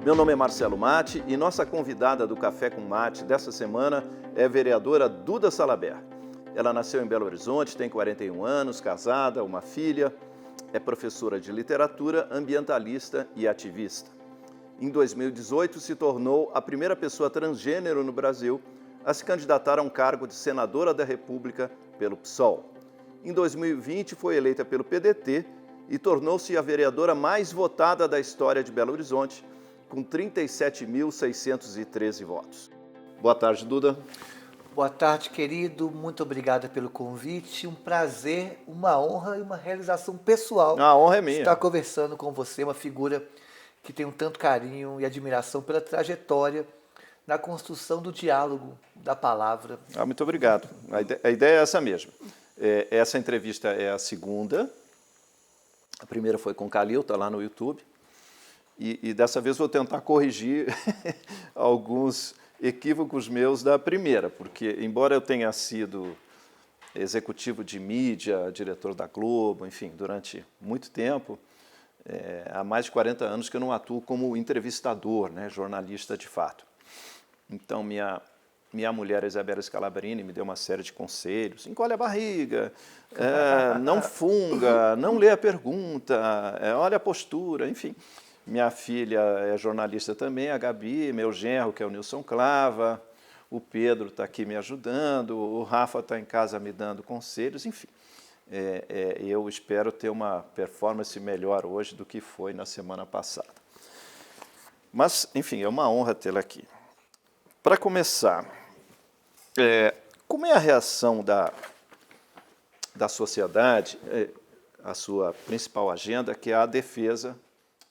Meu nome é Marcelo Matti e nossa convidada do Café com Matti dessa semana é a vereadora Duda Salabert. Ela nasceu em Belo Horizonte, tem 41 anos, casada, uma filha, é professora de literatura, ambientalista e ativista. Em 2018, se tornou a primeira pessoa transgênero no Brasil a se candidatar a um cargo de senadora da República pelo PSOL. Em 2020, foi eleita pelo PDT e tornou-se a vereadora mais votada da história de Belo Horizonte, com 37.613 votos. Boa tarde, Duda. Boa tarde, querido. Muito obrigada pelo convite. Um prazer, uma honra e uma realização pessoal. A honra é minha. Estar conversando com você, uma figura que tem um tanto carinho e admiração pela trajetória na construção do diálogo, da palavra. Muito obrigado. A ideia é essa mesmo. Essa entrevista é a segunda. A primeira foi com o Calil, está lá no YouTube. E dessa vez vou tentar corrigir alguns equívocos meus da primeira, porque embora eu tenha sido executivo de mídia, diretor da Globo, enfim, durante muito tempo, há mais de 40 anos que eu não atuo como entrevistador, né, jornalista de fato. Então, minha mulher, Isabela Scalabrini, me deu uma série de conselhos. Encolhe a barriga, não funga, não lê a pergunta, olha a postura, enfim. Minha filha é jornalista também, a Gabi, meu genro, que é o Nilson Clava, o Pedro está aqui me ajudando, o Rafa está em casa me dando conselhos, enfim. Eu espero ter uma performance melhor hoje do que foi na semana passada. Mas, enfim, é uma honra tê-la aqui. Para começar, como é a reação da sociedade, a sua principal agenda, que é a defesa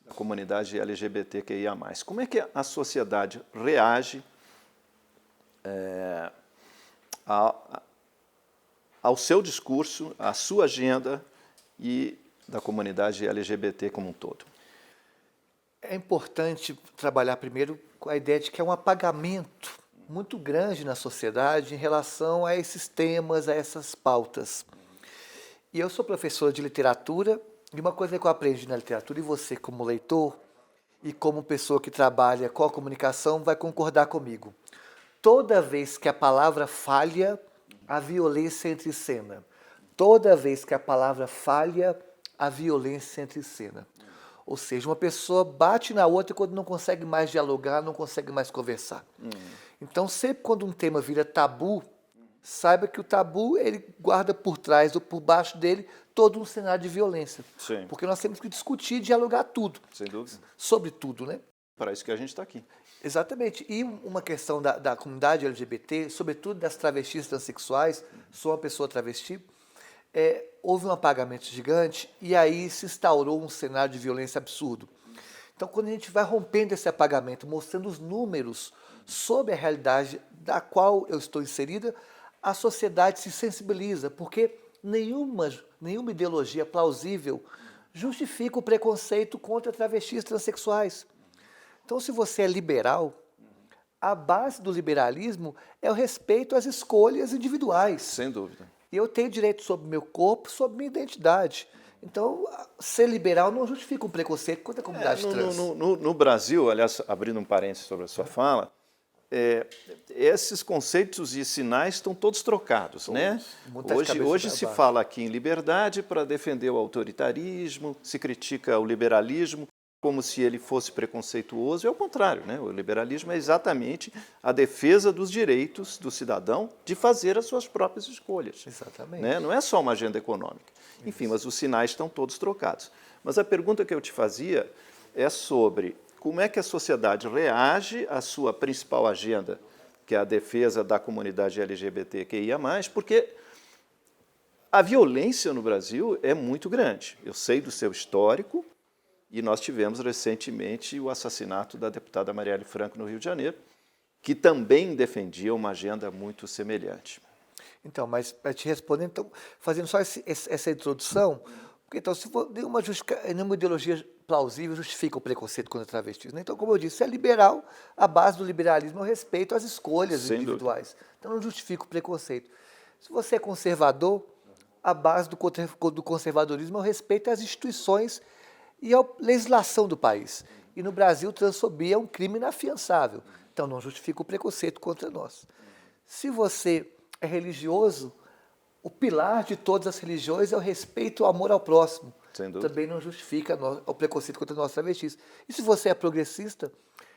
da comunidade LGBTQIA+. Como é que a sociedade reage ao seu discurso, à sua agenda e da comunidade LGBT como um todo? É importante trabalhar primeiro com a ideia de que é um apagamento muito grande na sociedade em relação a esses temas, a essas pautas. E eu sou professor de literatura, e uma coisa que eu aprendi na literatura, e você como leitor e como pessoa que trabalha com a comunicação vai concordar comigo. Toda vez que a palavra falha, a violência entra em cena. Toda vez que a palavra falha, a violência entra em cena. Ou seja, uma pessoa bate na outra quando não consegue mais dialogar, não consegue mais conversar. Então, sempre quando um tema vira tabu, saiba que o tabu ele guarda por trás ou por baixo dele todo um cenário de violência. Sim. Porque nós temos que discutir e dialogar tudo. Sem dúvida. Sobre tudo, né? Para isso que a gente está aqui. Exatamente. E uma questão da comunidade LGBT, sobretudo das travestis transexuais, sou uma pessoa travesti, houve um apagamento gigante e aí se instaurou um cenário de violência absurdo. Então, quando a gente vai rompendo esse apagamento, mostrando os números sobre a realidade da qual eu estou inserida, a sociedade se sensibiliza, porque nenhuma ideologia plausível justifica o preconceito contra travestis transexuais. Então, se você é liberal, a base do liberalismo é o respeito às escolhas individuais. Sem dúvida. E eu tenho direito sobre o meu corpo, sobre minha identidade. Então, ser liberal não justifica um preconceito contra a comunidade trans. No Brasil, aliás, abrindo um parênteses sobre a sua fala, esses conceitos e sinais estão todos trocados, né? Hoje se fala aqui em liberdade para defender o autoritarismo, se critica o liberalismo como se ele fosse preconceituoso, é o contrário, né? O liberalismo é exatamente a defesa dos direitos do cidadão de fazer as suas próprias escolhas. Exatamente. Né? Não é só uma agenda econômica. Enfim, mas os sinais estão todos trocados. Mas a pergunta que eu te fazia é sobre como é que a sociedade reage à sua principal agenda, que é a defesa da comunidade LGBTQIA+, porque a violência no Brasil é muito grande. Eu sei do seu histórico, e nós tivemos recentemente o assassinato da deputada Marielle Franco no Rio de Janeiro, que também defendia uma agenda muito semelhante. Então, mas para te responder, então, fazendo só essa introdução, porque então, se for nenhuma ideologia plausível justifica o preconceito contra travestis, né? Então, como eu disse, é liberal, a base do liberalismo é o respeito às escolhas individuais. Então, não justifica o preconceito. Se você é conservador, a base do conservadorismo é o respeito às instituições e à legislação do país. E no Brasil, transfobia é um crime inafiançável. Então, não justifica o preconceito contra nós. Se você é religioso, o pilar de todas as religiões é o respeito e o amor ao próximo. Sem dúvida. Também não justifica o preconceito contra nós travestis. E se você é progressista,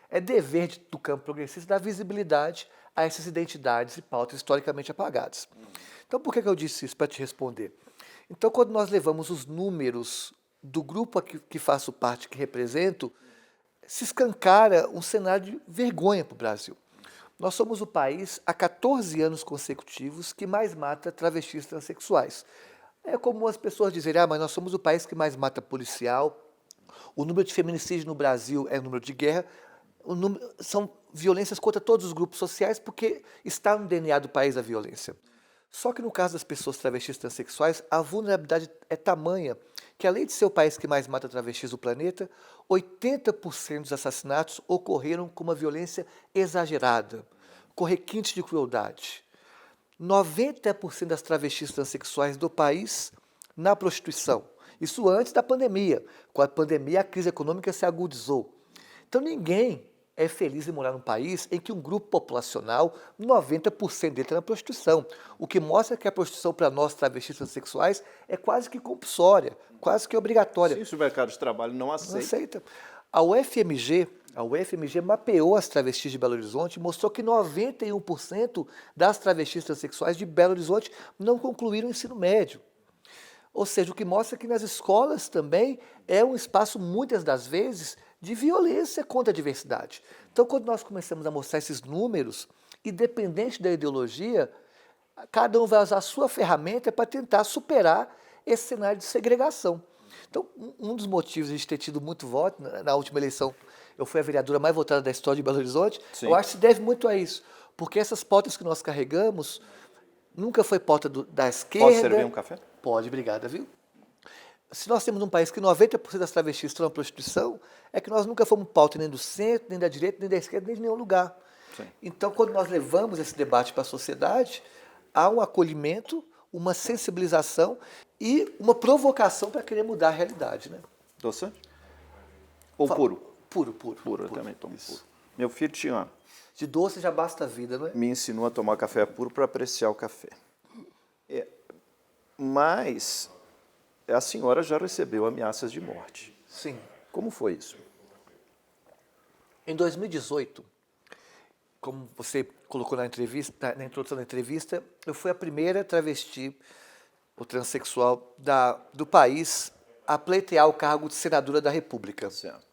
é dever do campo progressista dar visibilidade a essas identidades e pautas historicamente apagadas. Então, por que eu disse isso? Para te responder. Então, quando nós levamos os números do grupo que faço parte, que represento, se escancara um cenário de vergonha para o Brasil. Nós somos o país, há 14 anos consecutivos, que mais mata travestis transexuais. É comum as pessoas dizerem, mas nós somos o país que mais mata policial, o número de feminicídios no Brasil é o número de guerra, são violências contra todos os grupos sociais, porque está no DNA do país a violência. Só que no caso das pessoas travestis transexuais, a vulnerabilidade é tamanha que, além de ser o país que mais mata travestis do planeta, 80% dos assassinatos ocorreram com uma violência exagerada, com requintes de crueldade. 90% das travestis transexuais do país na prostituição. Isso antes da pandemia. Com a pandemia, a crise econômica se agudizou. Então, ninguém é feliz em morar num país em que um grupo populacional, 90% dele está na prostituição. O que mostra que a prostituição para nós, travestis transexuais, é quase que compulsória, quase que obrigatória. Sim, se o mercado de trabalho não Não aceita. aceita. A UFMG mapeou as travestis de Belo Horizonte e mostrou que 91% das travestis transexuais de Belo Horizonte não concluíram o ensino médio. Ou seja, o que mostra que nas escolas também é um espaço, muitas das vezes, de violência contra a diversidade. Então, quando nós começamos a mostrar esses números, independente da ideologia, cada um vai usar a sua ferramenta para tentar superar esse cenário de segregação. Então, um dos motivos de a gente ter tido muito voto, na última eleição, eu fui a vereadora mais votada da história de Belo Horizonte, Sim. eu acho que se deve muito a isso, porque essas pautas que nós carregamos nunca foi pauta da esquerda. Posso servir um café? Pode, obrigada, viu? Se nós temos um país que 90% das travestis estão na prostituição, é que nós nunca fomos pauta nem do centro, nem da direita, nem da esquerda, nem de nenhum lugar. Sim. Então, quando nós levamos esse debate para a sociedade, há um acolhimento, uma sensibilização e uma provocação para querer mudar a realidade, né? Doce? Ou puro? Puro. Puro, eu também tomo puro. Meu filho tinha, De doce já basta a vida, não é? me ensinou a tomar café puro para apreciar o café. Mas a senhora já recebeu ameaças de morte. Sim. Como foi isso? Em 2018, como você colocou na introdução da entrevista, eu fui a primeira travesti ou transexual do país a pleitear o cargo de senadora da República. Certo.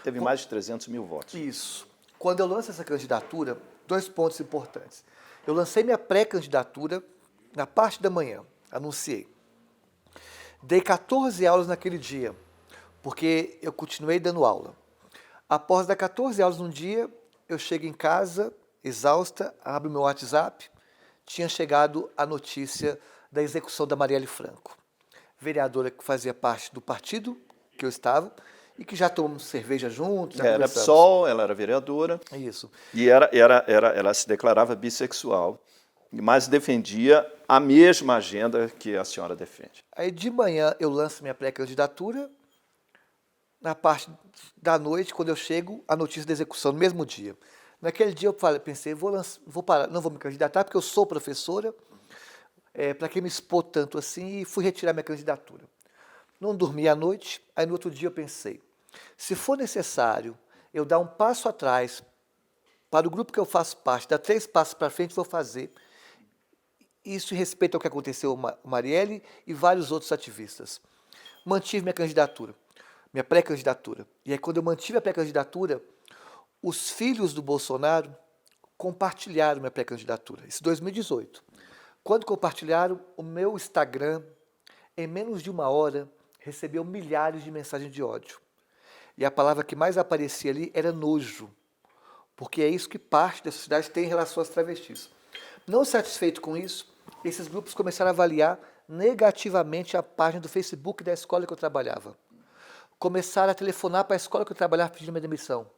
Teve mais de 300 mil votos. Isso. Quando eu lanço essa candidatura, 2 pontos importantes. Eu lancei minha pré-candidatura na parte da manhã, anunciei. Dei 14 aulas naquele dia, porque eu continuei dando aula. Após dar 14 aulas num dia, eu chego em casa, exausta, abro meu WhatsApp, tinha chegado a notícia da execução da Marielle Franco, vereadora que fazia parte do partido que eu estava e que já tomamos cerveja juntos. Era PSOL, ela era vereadora. Isso. E ela se declarava bissexual, mas defendia a mesma agenda que a senhora defende. Aí de manhã eu lanço minha pré-candidatura, na parte da noite, quando eu chego, a notícia da execução, no mesmo dia. Naquele dia eu pensei, vou parar, não vou me candidatar, porque eu sou professora, para que me expor tanto assim, e fui retirar minha candidatura. Não dormi à noite, aí no outro dia eu pensei, se for necessário eu dar um passo atrás para o grupo que eu faço parte, dar 3 passos para frente, vou fazer. Isso em respeito ao que aconteceu com Marielle e vários outros ativistas. Mantive minha candidatura, minha pré-candidatura. E aí, quando eu mantive a pré-candidatura, os filhos do Bolsonaro compartilharam minha pré-candidatura. Isso em 2018. Quando compartilharam, o meu Instagram, em menos de 1 hora, recebeu milhares de mensagens de ódio. E a palavra que mais aparecia ali era nojo, porque é isso que parte da sociedade tem em relação às travestis. Não satisfeito com isso, esses grupos começaram a avaliar negativamente a página do Facebook da escola que eu trabalhava. Começaram a telefonar para a escola que eu trabalhava pedindo minha demissão.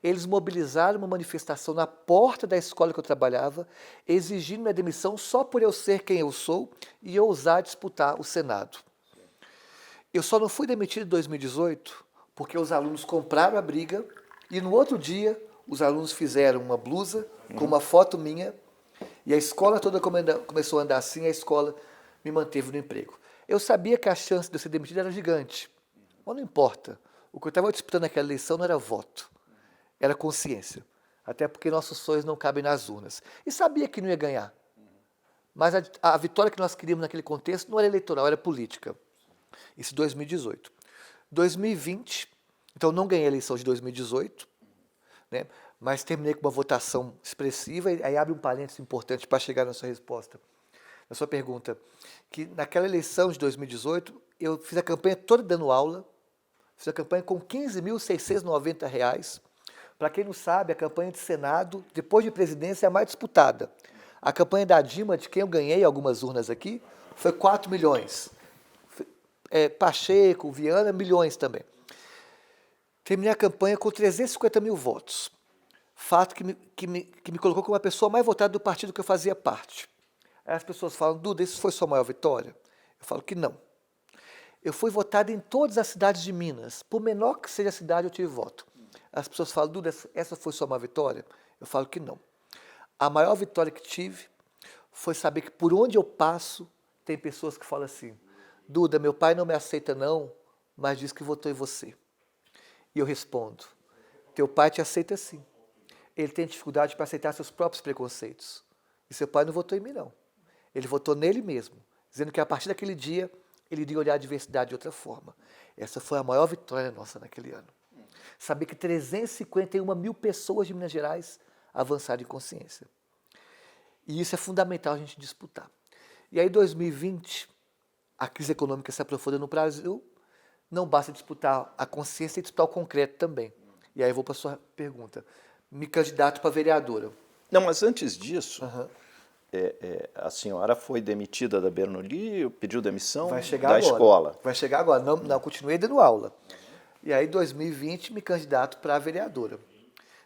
Eles mobilizaram uma manifestação na porta da escola que eu trabalhava, exigindo minha demissão só por eu ser quem eu sou e eu ousar disputar o Senado. Eu só não fui demitido em 2018 porque os alunos compraram a briga e no outro dia os alunos fizeram uma blusa com uma foto minha e a escola toda começou a andar assim, a escola me manteve no emprego. Eu sabia que a chance de eu ser demitido era gigante, mas não importa. O que eu estava disputando naquela eleição não era voto, era consciência. Até porque nossos sonhos não cabem nas urnas. E sabia que não ia ganhar. Mas a vitória que nós queríamos naquele contexto não era eleitoral, era política. Isso em 2018. 2020, então não ganhei a eleição de 2018, né? Mas terminei com uma votação expressiva, e aí abre um parênteses importante para chegar na sua resposta, na sua pergunta, que naquela eleição de 2018, eu fiz a campanha toda dando aula, fiz a campanha com R$ 15.690. Para quem não sabe, a campanha de Senado, depois de presidência, é a mais disputada. A campanha da Dilma, de quem eu ganhei algumas urnas aqui, foi 4 milhões. Pacheco, Viana, milhões também. Terminei a campanha com 350 mil votos. Fato que me colocou como a pessoa mais votada do partido que eu fazia parte. Aí as pessoas falam, Duda, isso foi sua maior vitória? Eu falo que não. Eu fui votado em todas as cidades de Minas. Por menor que seja a cidade, eu tive voto. As pessoas falam, Duda, essa foi sua maior vitória? Eu falo que não. A maior vitória que tive foi saber que por onde eu passo, tem pessoas que falam assim, Duda, meu pai não me aceita não, mas diz que votou em você. E eu respondo, teu pai te aceita sim. Ele tem dificuldade para aceitar seus próprios preconceitos. E seu pai não votou em mim não. Ele votou nele mesmo, dizendo que a partir daquele dia, ele iria olhar a diversidade de outra forma. Essa foi a maior vitória nossa naquele ano. Saber que 351 mil pessoas de Minas Gerais avançaram em consciência. E isso é fundamental a gente disputar. E aí, 2020, a crise econômica se aprofunda no Brasil, não basta disputar a consciência e disputar o concreto também. E aí eu vou para a sua pergunta. Me candidato para vereadora. Não, mas antes disso, a senhora foi demitida da Bernoulli, pediu demissão da escola. Vai chegar agora. Não, continuei dando aula. E aí, em 2020, me candidato para vereadora.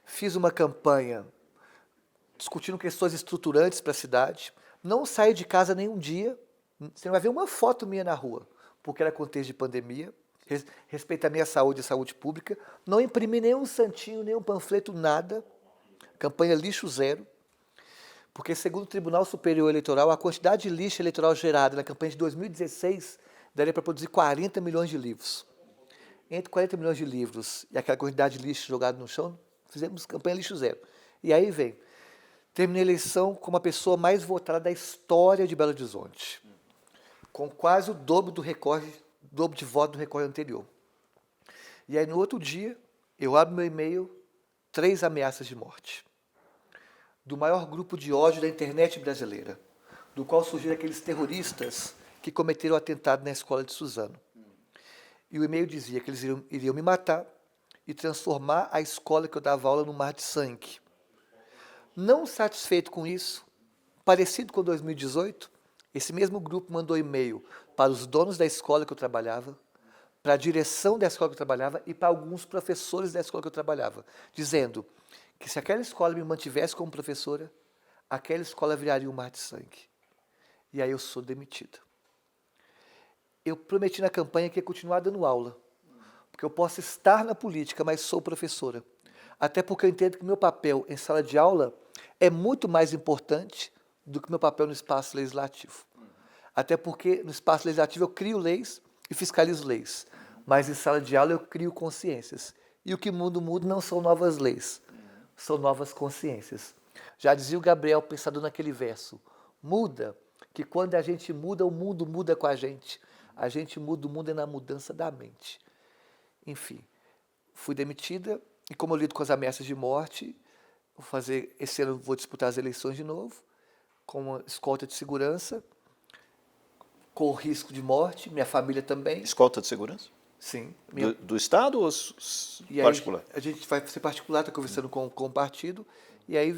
Fiz uma campanha discutindo questões estruturantes para a cidade. Não saí de casa nenhum dia. Você não vai ver uma foto minha na rua, porque era contexto de pandemia. Respeito a minha saúde e a saúde pública. Não imprimi nenhum santinho, nenhum panfleto, nada. Campanha lixo zero. Porque, segundo o Tribunal Superior Eleitoral, a quantidade de lixo eleitoral gerada na campanha de 2016 daria para produzir 40 milhões de livros. Entre 40 milhões de livros e aquela quantidade de lixo jogado no chão, fizemos campanha lixo zero. E aí vem, terminei a eleição como a pessoa mais votada da história de Belo Horizonte, com quase o dobro dobro de voto do recorde anterior. E aí no outro dia, eu abro meu e-mail, 3 ameaças de morte. Do maior grupo de ódio da internet brasileira, do qual surgiram aqueles terroristas que cometeram o atentado na escola de Suzano. E o e-mail dizia que eles iriam me matar e transformar a escola que eu dava aula num mar de sangue. Não satisfeito com isso, parecido com 2018, esse mesmo grupo mandou e-mail para os donos da escola que eu trabalhava, para a direção da escola que eu trabalhava e para alguns professores da escola que eu trabalhava, dizendo que se aquela escola me mantivesse como professora, aquela escola viraria um mar de sangue. E aí eu sou demitida. Eu prometi na campanha que ia continuar dando aula, porque eu posso estar na política, mas sou professora. Até porque eu entendo que meu papel em sala de aula é muito mais importante do que meu papel no espaço legislativo. Até porque no espaço legislativo eu crio leis e fiscalizo leis, mas em sala de aula eu crio consciências. E o que muda não são novas leis, são novas consciências. Já dizia o Gabriel Pensador naquele verso, muda, que quando a gente muda, o mundo muda com a gente. A gente muda o mundo é na mudança da mente. Enfim, fui demitida e como eu lido com as ameaças de morte, esse ano vou disputar as eleições de novo, com uma escolta de segurança, com o risco de morte, minha família também. Escolta de segurança? Sim. Do Estado ou particular? A gente vai ser particular, está conversando com o partido, e aí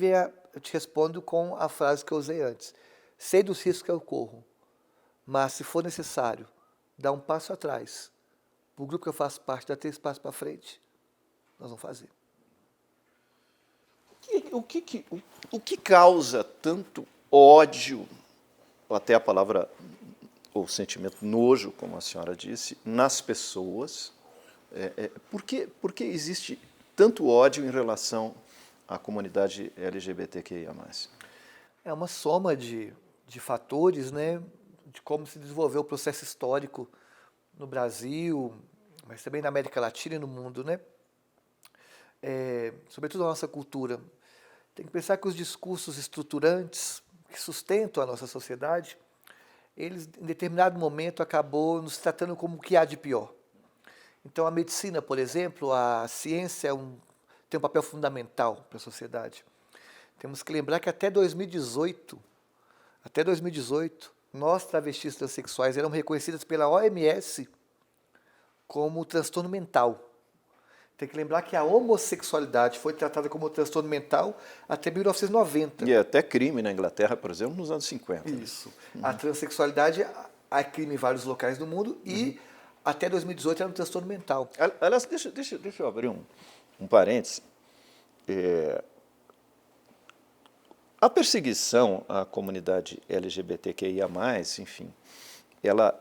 eu te respondo com a frase que eu usei antes. Sei dos riscos que eu corro, mas se for necessário, dar um passo atrás, o grupo que eu faço parte dar 3 passos para frente, nós vamos fazer. O que causa tanto ódio, ou até a palavra, ou sentimento nojo, como a senhora disse, nas pessoas, Por que existe tanto ódio em relação à comunidade LGBTQIA+. É uma soma de fatores, né, de como se desenvolveu o processo histórico no Brasil, mas também na América Latina e no mundo, né? Sobretudo a nossa cultura. Tem que pensar que os discursos estruturantes que sustentam a nossa sociedade, eles, em determinado momento, acabou nos tratando como o que há de pior. Então, a medicina, por exemplo, a ciência tem um papel fundamental para a sociedade. Temos que lembrar que até 2018, nós, travestis transexuais, éramos reconhecidas pela OMS como transtorno mental. Tem que lembrar que a homossexualidade foi tratada como transtorno mental até 1990. E é até crime na Inglaterra, por exemplo, nos anos 50. Isso. A transexualidade é crime em vários locais do mundo e até 2018 era um transtorno mental. Aliás, deixa eu abrir um parênteses. A perseguição à comunidade LGBTQIA+, enfim, ela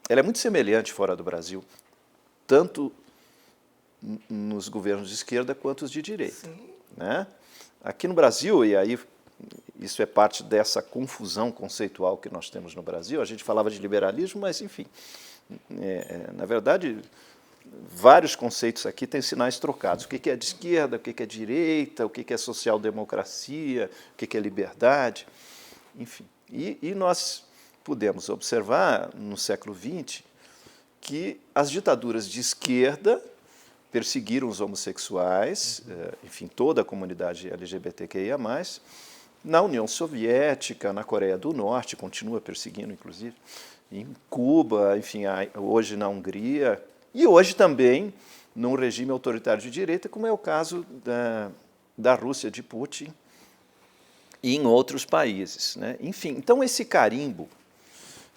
é muito semelhante fora do Brasil, tanto nos governos de esquerda quanto os de direita. Né? Aqui no Brasil, e aí isso é parte dessa confusão conceitual que nós temos no Brasil, a gente falava de liberalismo, mas, enfim, na verdade, vários conceitos aqui têm sinais trocados. O que é de esquerda, o que é de direita, o que é social-democracia, o que é liberdade, enfim. E nós pudemos observar, no século XX, que as ditaduras de esquerda perseguiram os homossexuais, enfim, toda a comunidade LGBTQIA+, na União Soviética, na Coreia do Norte, continua perseguindo, inclusive, em Cuba, enfim, hoje na Hungria, e hoje também num regime autoritário de direita, como é o caso da Rússia de Putin e em outros países. Né? Enfim, então esse carimbo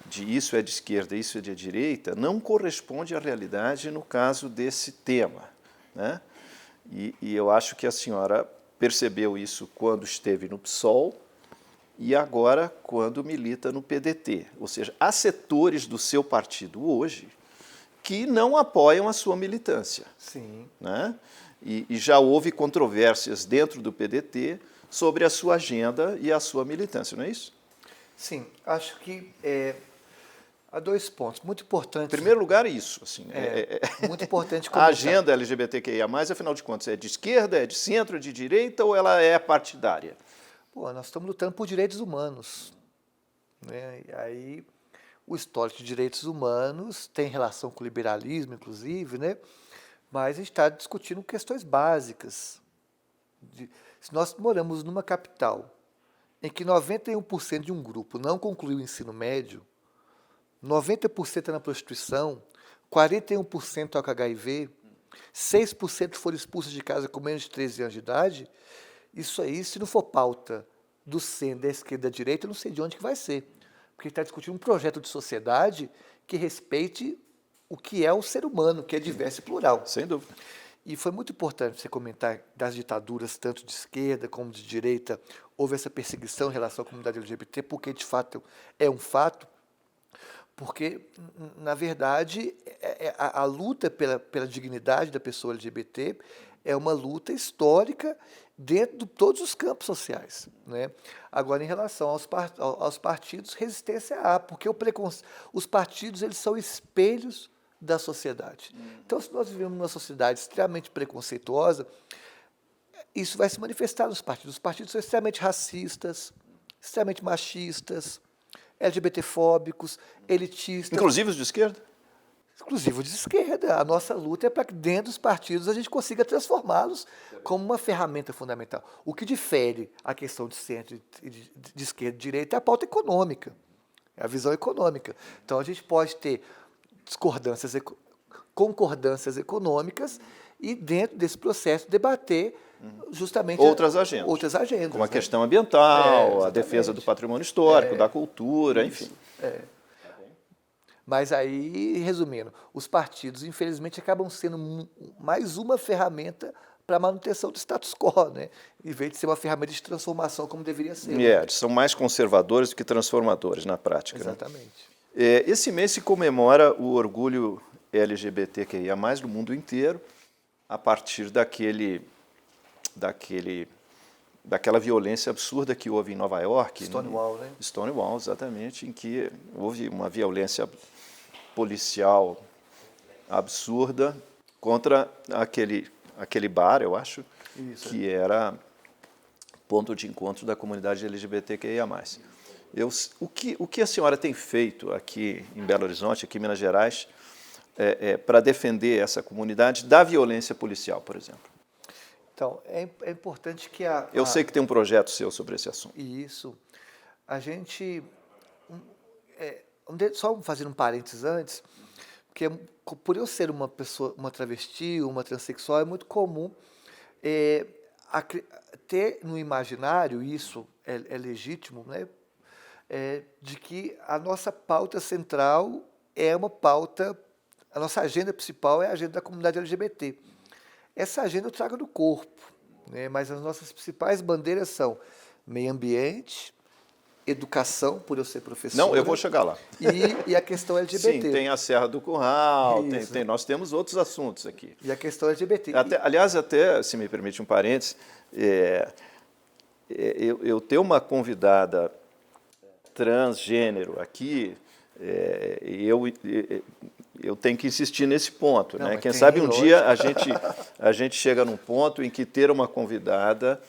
de isso é de esquerda, isso é de direita, não corresponde à realidade no caso desse tema. Né? E eu acho que a senhora percebeu isso quando esteve no PSOL e agora quando milita no PDT. Ou seja, há setores do seu partido hoje que não apoiam a sua militância. Sim. Né? E já houve controvérsias dentro do PDT sobre a sua agenda e a sua militância, não é isso? Sim, acho que há dois pontos muito importantes. Em primeiro lugar, isso. Assim, muito importante a comentar. agenda LGBTQIA+, afinal de contas, é de esquerda, é de centro, é de direita ou ela é partidária? Pô, nós estamos lutando por direitos humanos. Né? E aí, o histórico de direitos humanos tem relação com o liberalismo, inclusive, né? Mas a gente está discutindo questões básicas. Se nós moramos numa capital em que 91% de um grupo não concluiu o ensino médio, 90% é na prostituição, 41% toca HIV, 6% foram expulsos de casa com menos de 13 anos de idade, isso aí, se não for pauta do centro, da esquerda, da direita, eu não sei de onde que vai ser. Porque a gente está discutindo um projeto de sociedade que respeite o que é o ser humano, que é diverso e plural. Sem dúvida. E foi muito importante você comentar das ditaduras, tanto de esquerda como de direita, houve essa perseguição em relação à comunidade LGBT, porque de fato é um fato, porque, na verdade, a luta pela dignidade da pessoa LGBT é uma luta histórica dentro de todos os campos sociais. Né? Agora, em relação aos partidos, resistência há, porque os partidos eles são espelhos da sociedade. Então, se nós vivemos numa sociedade extremamente preconceituosa, isso vai se manifestar nos partidos. Os partidos são extremamente racistas, extremamente machistas, LGBTfóbicos, elitistas. Inclusive os de esquerda? Inclusive os de esquerda. A nossa luta é para que dentro dos partidos a gente consiga transformá-los como uma ferramenta fundamental. O que difere a questão de centro, de esquerda e de direita é a pauta econômica, é a visão econômica. Então a gente pode ter concordâncias econômicas e dentro desse processo debater justamente outras agendas. Como a questão ambiental, a defesa do patrimônio histórico, da cultura, enfim. Mas aí, resumindo, os partidos, infelizmente, acabam sendo mais uma ferramenta para a manutenção do status quo, né? Em vez de ser uma ferramenta de transformação como deveria ser. Eles são mais conservadores do que transformadores na prática. Exatamente. Né? Esse mês se comemora o orgulho LGBTQIA+, do mundo inteiro, a partir daquela violência absurda que houve em Nova York. Stonewall, né? Stonewall, exatamente, em que houve uma violência policial absurda contra aquele bar, eu acho, Isso, que era ponto de encontro da comunidade LGBTQIA+. O que a senhora tem feito aqui em Belo Horizonte, aqui em Minas Gerais, para defender essa comunidade da violência policial, por exemplo? Então, é importante que Eu sei que tem um projeto seu sobre esse assunto. Isso. A gente... só fazer um parênteses antes, porque por eu ser uma pessoa, uma travesti, uma transexual, é muito comum ter no imaginário, isso é legítimo, né? De que a nossa pauta central é uma pauta, a nossa agenda principal é a agenda da comunidade LGBT. Essa agenda eu trago do corpo, né? Mas as nossas principais bandeiras são meio ambiente, educação, por eu ser professor. Não, eu vou chegar lá. E a questão LGBT. Sim, tem a Serra do Curral, Isso. nós temos outros assuntos aqui. E a questão LGBT. Aliás, se me permite um parênteses, eu tenho uma convidada transgênero aqui, eu tenho que insistir nesse ponto. Não, né? mas Quem tem, sabe um lógico. dia a gente chega num ponto em que ter uma convidada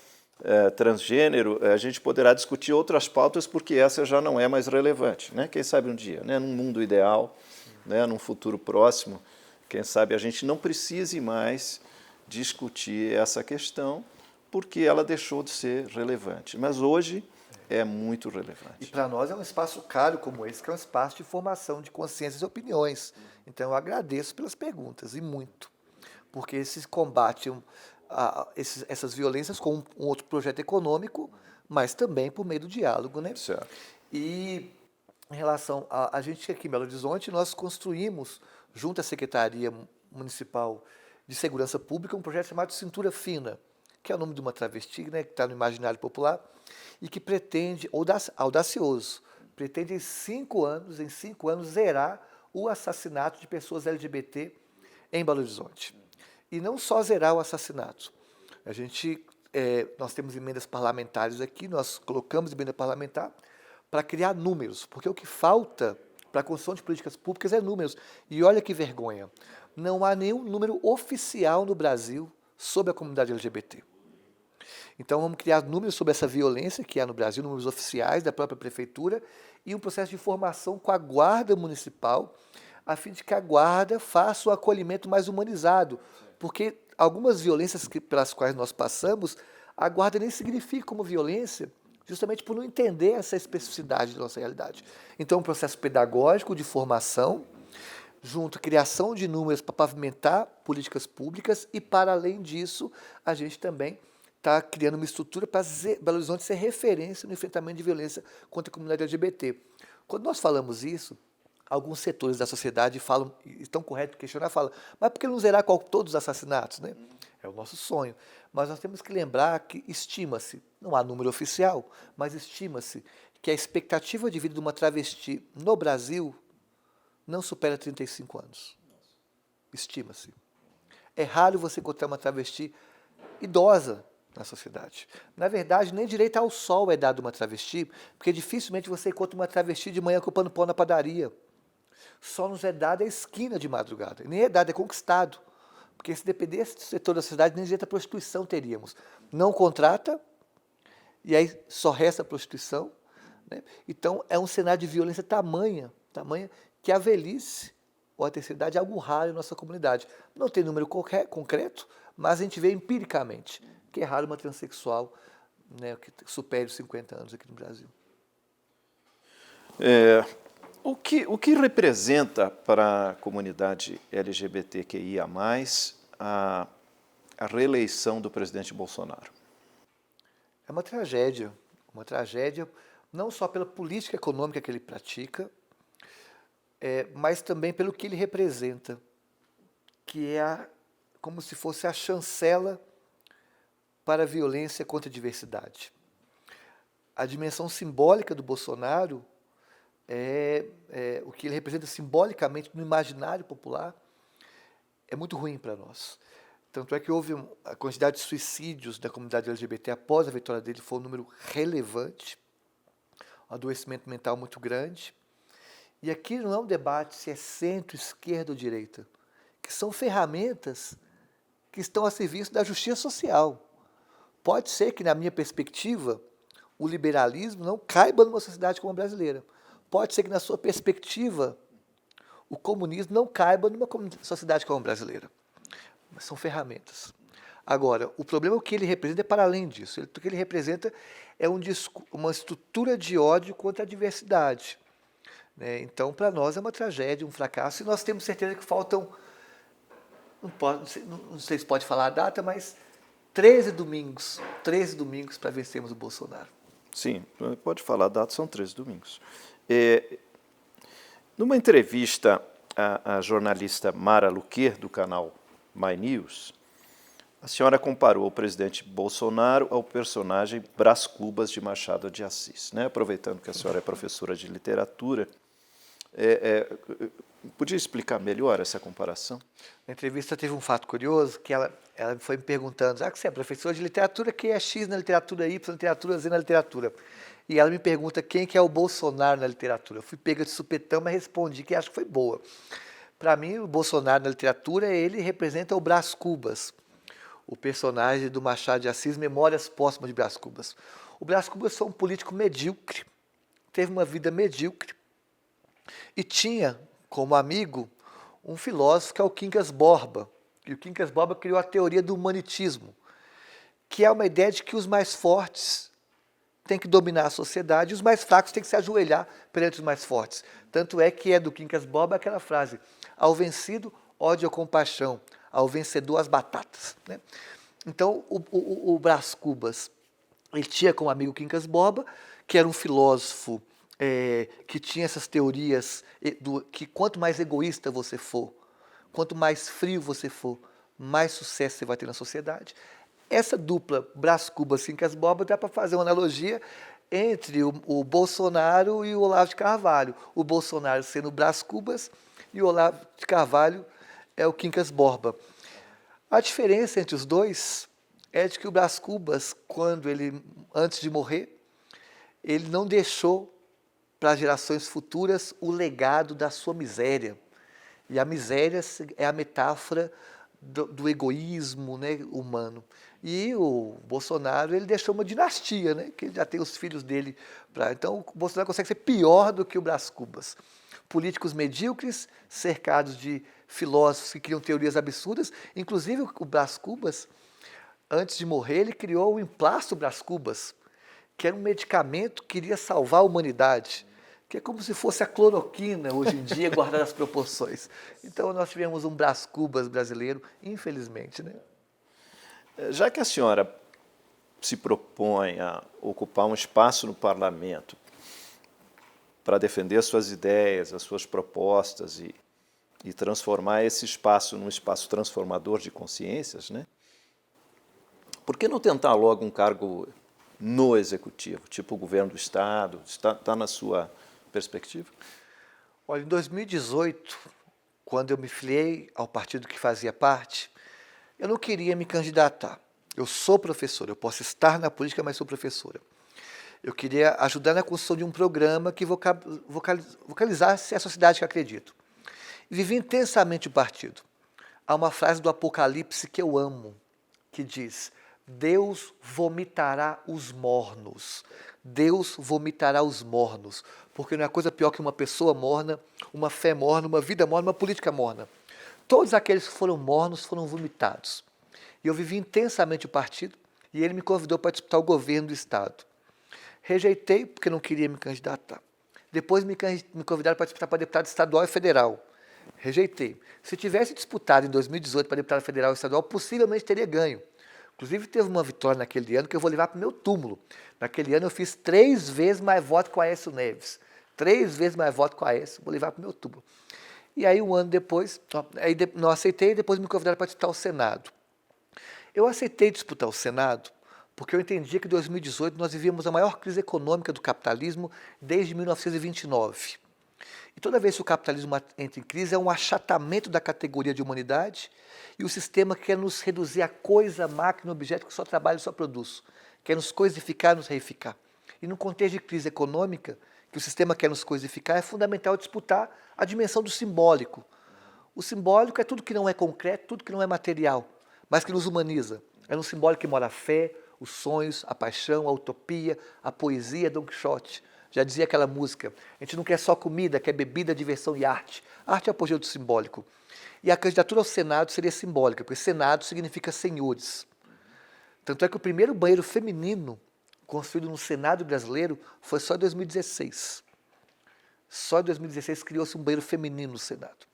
transgênero, a gente poderá discutir outras pautas, porque essa já não é mais relevante. Né? Quem sabe um dia, né? Num mundo ideal, né? Num futuro próximo, quem sabe a gente não precise mais discutir essa questão, porque ela deixou de ser relevante. Mas hoje é muito relevante. E para nós é um espaço caro como esse, que é um espaço de formação de consciências e opiniões. Então eu agradeço pelas perguntas, e muito. Porque esses combatem essas violências com um outro projeto econômico, mas também por meio do diálogo, né? Certo. E em relação a gente aqui em Belo Horizonte, nós construímos, junto à Secretaria Municipal de Segurança Pública, um projeto chamado Cintura Fina, que é o nome de uma travesti, né, que está no imaginário popular, e que pretende, audacioso, pretende em 5 anos, zerar o assassinato de pessoas LGBT em Belo Horizonte. E não só zerar o assassinato. Nós temos emendas parlamentares aqui, nós colocamos emenda parlamentar para criar números, porque o que falta para a construção de políticas públicas é números. E olha que vergonha, não há nenhum número oficial no Brasil sobre a comunidade LGBT. Então vamos criar números sobre essa violência que há no Brasil, números oficiais da própria prefeitura, e um processo de formação com a guarda municipal, a fim de que a guarda faça o acolhimento mais humanizado, porque algumas violências pelas quais nós passamos, a guarda nem significa como violência, justamente por não entender essa especificidade da nossa realidade. Então, um processo pedagógico de formação, junto à criação de números para pavimentar políticas públicas, e, para além disso, a gente também está criando uma estrutura para Belo Horizonte ser referência no enfrentamento de violência contra a comunidade LGBT. Quando nós falamos isso, alguns setores da sociedade falam, e estão corretos em questionar, falam, mas por que não zerar todos os assassinatos? Né? É o nosso sonho. Mas nós temos que lembrar que estima-se, não há número oficial, mas estima-se que a expectativa de vida de uma travesti no Brasil não supera 35 anos. Estima-se. É raro você encontrar uma travesti idosa na sociedade. Na verdade, nem direito ao sol é dado uma travesti, porque dificilmente você encontra uma travesti de manhã comprando pão na padaria. Só nos é dado a esquina de madrugada. Nem é dado, é conquistado. Porque se dependesse do setor da sociedade, nem direito à prostituição teríamos. Não contrata, e aí só resta a prostituição. Né? Então, é um cenário de violência tamanha que a velhice ou a terceira idade é algo raro em nossa comunidade. Não tem número concreto, mas a gente vê empiricamente que é raro uma transexual, né, que supere os 50 anos aqui no Brasil. O que representa para a comunidade LGBTQIA+, a reeleição do presidente Bolsonaro? É uma tragédia não só pela política econômica que ele pratica, mas também pelo que ele representa, que é como se fosse a chancela para a violência contra a diversidade. A dimensão simbólica do Bolsonaro o que ele representa simbolicamente no imaginário popular é muito ruim para nós. Tanto é que houve a quantidade de suicídios da comunidade LGBT após a vitória dele foi um número relevante, um adoecimento mental muito grande. E aqui não é um debate se é centro, esquerda ou direita, que são ferramentas que estão a serviço da justiça social. Pode ser que, na minha perspectiva, o liberalismo não caiba numa sociedade como a brasileira. Pode ser que, na sua perspectiva, o comunismo não caiba numa sociedade como a brasileira. Mas são ferramentas. Agora, o problema que ele representa é para além disso. O que ele representa é uma estrutura de ódio contra a diversidade. Né? Então, para nós é uma tragédia, um fracasso, e nós temos certeza que faltam, não sei se pode falar a data, mas 13 domingos para vencermos o Bolsonaro. Sim, pode falar a data, são 13 domingos. Numa entrevista à jornalista Mara Luquer, do canal My News, a senhora comparou o presidente Bolsonaro ao personagem Brás Cubas de Machado de Assis. Né? Aproveitando que a senhora é professora de literatura, podia explicar melhor essa comparação? Na entrevista teve um fato curioso, que ela foi me perguntando, que você é professora de literatura, quem é X na literatura, Y na literatura, Z na literatura? E ela me pergunta quem que é o Bolsonaro na literatura. Eu fui pega de supetão, mas respondi que acho que foi boa. Para mim, o Bolsonaro na literatura, ele representa o Brás Cubas, o personagem do Machado de Assis, Memórias Póstumas de Brás Cubas. O Brás Cubas foi um político medíocre, teve uma vida medíocre e tinha como amigo um filósofo que é o Quincas Borba. E o Quincas Borba criou a teoria do humanitismo, que é uma ideia de que os mais fortes têm que dominar a sociedade e os mais fracos têm que se ajoelhar perante os mais fortes. Tanto é que é do Quincas Borba aquela frase: ao vencido, ódio ou compaixão, ao vencedor, as batatas. Né? Então, o Brás Cubas, ele tinha como amigo Quincas Borba, que era um filósofo que tinha essas teorias que quanto mais egoísta você for, quanto mais frio você for, mais sucesso você vai ter na sociedade. Essa dupla Brás Cubas e Quincas Borba dá para fazer uma analogia entre o Bolsonaro e o Olavo de Carvalho. O Bolsonaro sendo o Brás Cubas e o Olavo de Carvalho é o Quincas Borba. A diferença entre os dois é de que o Brás Cubas, antes de morrer, ele não deixou para as gerações futuras o legado da sua miséria. E a miséria é a metáfora do egoísmo, né, humano. E o Bolsonaro, ele deixou uma dinastia, né, que ele já tem os filhos dele. Então, o Bolsonaro consegue ser pior do que o Brás Cubas. Políticos medíocres, cercados de filósofos que criam teorias absurdas. Inclusive, o Brás Cubas, antes de morrer, ele criou o emplasto Brás Cubas, que era um medicamento que iria salvar a humanidade, que é como se fosse a cloroquina hoje em dia, guardada as proporções. Então, nós tivemos um Brás Cubas brasileiro, infelizmente. Né? Já que a senhora se propõe a ocupar um espaço no parlamento para defender as suas ideias, as suas propostas e transformar esse espaço num espaço transformador de consciências, né? Por que não tentar logo um cargo no Executivo, tipo o governo do Estado? Está na sua perspectiva? Olha, em 2018, quando eu me filiei ao partido que fazia parte, eu não queria me candidatar. Eu sou professora, eu posso estar na política, mas sou professora. Eu queria ajudar na construção de um programa que vocalizasse a sociedade que acredito. E vivi intensamente o partido. Há uma frase do Apocalipse que eu amo, que diz: Deus vomitará os mornos. Deus vomitará os mornos. Porque não é coisa pior que uma pessoa morna, uma fé morna, uma vida morna, uma política morna. Todos aqueles que foram mornos foram vomitados. E eu vivi intensamente o partido e ele me convidou para disputar o governo do Estado. Rejeitei porque não queria me candidatar. Depois me convidaram para disputar para deputado estadual e federal. Rejeitei. Se tivesse disputado em 2018 para deputado federal e estadual, possivelmente teria ganho. Inclusive, teve uma vitória naquele ano que eu vou levar para o meu túmulo. Naquele ano eu fiz 3 vezes mais voto com o Aécio Neves. 3 vezes mais voto com o Aécio, vou levar para o meu túmulo. E aí, um ano depois, não aceitei, depois me convidaram para disputar o Senado. Eu aceitei disputar o Senado porque eu entendia que em 2018 nós vivíamos a maior crise econômica do capitalismo desde 1929. E toda vez que o capitalismo entra em crise, é um achatamento da categoria de humanidade e o sistema quer nos reduzir a coisa, máquina, objeto que só trabalha e só produz. Quer nos coisificar, nos reificar. E no contexto de crise econômica, que o sistema quer nos coisificar, é fundamental disputar a dimensão do simbólico. O simbólico é tudo que não é concreto, tudo que não é material, mas que nos humaniza. É no simbólico que mora a fé, os sonhos, a paixão, a utopia, a poesia, Dom Quixote. Já dizia aquela música, a gente não quer só comida, quer bebida, diversão e arte. Arte é o apogeu do simbólico. E a candidatura ao Senado seria simbólica, porque Senado significa senhores. Tanto é que o primeiro banheiro feminino construído no Senado brasileiro foi só em 2016. Só em 2016 criou-se um banheiro feminino no Senado.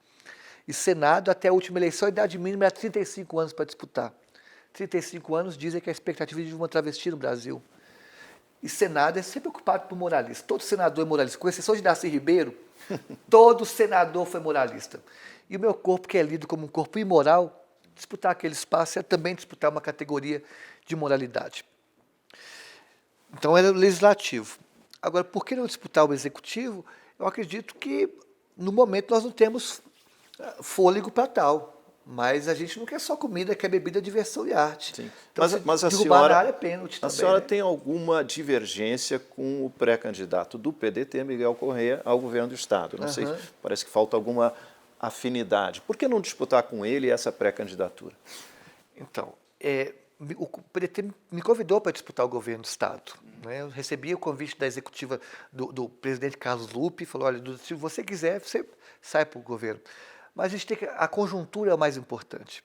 E Senado, até a última eleição, a idade mínima era 35 anos para disputar. 35 anos dizem que é a expectativa de uma travesti no Brasil. E Senado é sempre ocupado por moralistas. Todo senador é moralista, com exceção de Darcy Ribeiro, todo senador foi moralista. E o meu corpo, que é lido como um corpo imoral, disputar aquele espaço é também disputar uma categoria de moralidade. Então era o legislativo. Agora, por que não disputar o executivo? Eu acredito que, no momento, nós não temos fôlego para tal. Mas a gente não quer só comida, quer bebida, diversão e arte. Sim. Então, mas a derrubar senhora, na área é pênalti também. a senhora né? tem alguma divergência com o pré-candidato do PDT, Miguel Correia, ao governo do Estado? Não sei, parece que falta alguma afinidade. Por que não disputar com ele essa pré-candidatura? Então, o PDT me convidou para disputar o governo do Estado. Né? Eu recebi o convite da executiva do presidente Carlos Lupe, falou, olha, se você quiser, você sai para o governo. Mas a conjuntura é o mais importante.